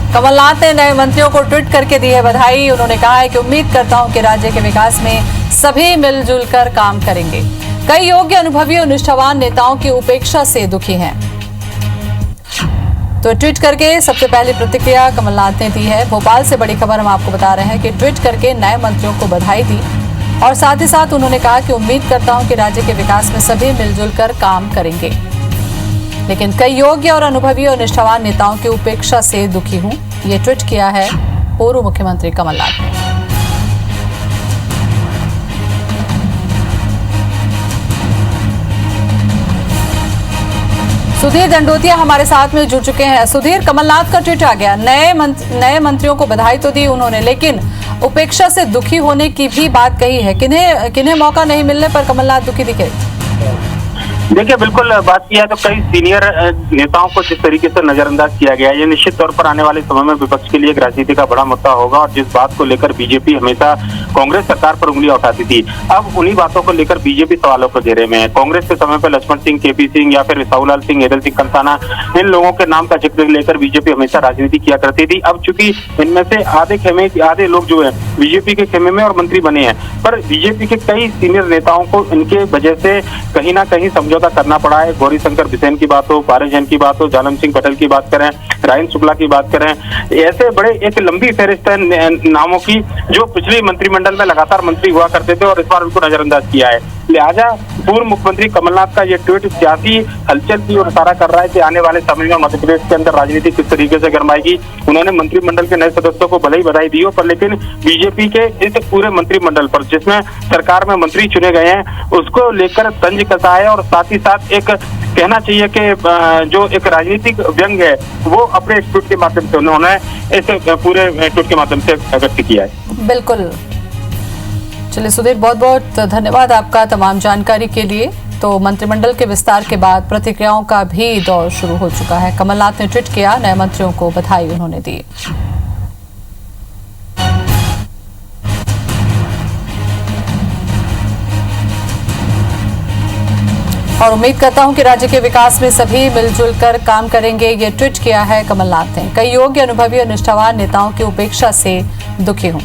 कमलनाथ ने नए मंत्रियों को ट्वीट करके दी है बधाई। उन्होंने कहा है कि उम्मीद करता हूं कि राज्य के विकास में सभी मिलजुल कर काम करेंगे। कई योग्य, अनुभवी और निष्ठावान नेताओं की उपेक्षा से दुखी हैं। तो ट्वीट करके सबसे पहली प्रतिक्रिया कमलनाथ ने दी है। भोपाल से बड़ी खबर हम आपको बता रहे हैं कि ट्वीट करके नए मंत्रियों को बधाई दी और साथ ही साथ उन्होंने कहा कि उम्मीद करता हूं कि राज्य के विकास में सभी मिलजुल कर काम करेंगे, लेकिन कई योग्य और अनुभवी और निष्ठावान नेताओं की उपेक्षा से दुखी हूं। ये ट्वीट किया है पूर्व मुख्यमंत्री कमलनाथ ने। सुधीर दंडोतिया हमारे साथ में जुड़ चुके हैं। सुधीर, कमलनाथ का ट्वीट आ गया, नए मंत्रियों को बधाई तो दी उन्होंने, लेकिन उपेक्षा से दुखी होने की भी बात कही है। किन्हें मौका नहीं मिलने पर कमलनाथ दुखी दिखे? देखिए, बिल्कुल बात किया तो कई सीनियर नेताओं को जिस तरीके से नजरअंदाज किया गया है, ये निश्चित तौर पर आने वाले समय में विपक्ष के लिए एक राजनीति का बड़ा मुद्दा होगा। और जिस बात को लेकर बीजेपी हमेशा कांग्रेस सरकार पर उंगलियां उठाती थी, अब उन्हीं बातों को लेकर बीजेपी सवालों के घेरे में है। कांग्रेस के समय पर लक्ष्मण सिंह, केपी सिंह या फिर साहूलाल सिंह, हेदल सिंह कंसाना, इन लोगों के नाम का जिक्र लेकर बीजेपी हमेशा राजनीति किया करती थी। अब चूंकि इनमें से आधे लोग जो है बीजेपी के खेमे में और मंत्री बने हैं, पर बीजेपी के कई सीनियर नेताओं को इनके वजह से कहीं ना कहीं समझौता करना पड़ा है। गौरी शंकर बिसेन की बात हो, पारस जैन की बात हो, जालम सिंह पटेल की बात करें, रायन शुक्ला की बात करें, ऐसे बड़े एक लंबी फहरिस्त है नामों की जो पिछले मंत्रिमंडल में लगातार मंत्री हुआ करते थे और इस बार उनको नजरअंदाज किया है। लिहाजा पूर्व मुख्यमंत्री कमलनाथ का ये ट्वीट सियासी हलचल की ओर इशारा कर रहा है कि आने वाले समय में मध्य प्रदेश के अंदर राजनीति किस तरीके से गरमाएगी। उन्होंने मंत्रिमंडल के नए सदस्यों को भले ही बधाई दी हो, पर लेकिन बीजेपी के इस पूरे मंत्रिमंडल पर जिसमें सरकार में मंत्री चुने गए हैं उसको लेकर तंज कसा है। और साथ ही साथ एक कहना चाहिए कि जो एक राजनीतिक व्यंग है वो अपने ट्वीट के माध्यम से उन्होंने इस पूरे ट्वीट के माध्यम से व्यक्त किया है। बिल्कुल। चलिए सुधीर, बहुत बहुत धन्यवाद आपका तमाम जानकारी के लिए। तो मंत्रिमंडल के विस्तार के बाद प्रतिक्रियाओं का भी दौर शुरू हो चुका है। कमलनाथ ने ट्वीट किया, नए मंत्रियों को बधाई उन्होंने दी। और उम्मीद करता हूं कि राज्य के विकास में सभी मिलजुल कर काम करेंगे, ये ट्वीट किया है कमलनाथ ने। कई योग्य, अनुभवी और निष्ठावान नेताओं की उपेक्षा से दुखी हूं।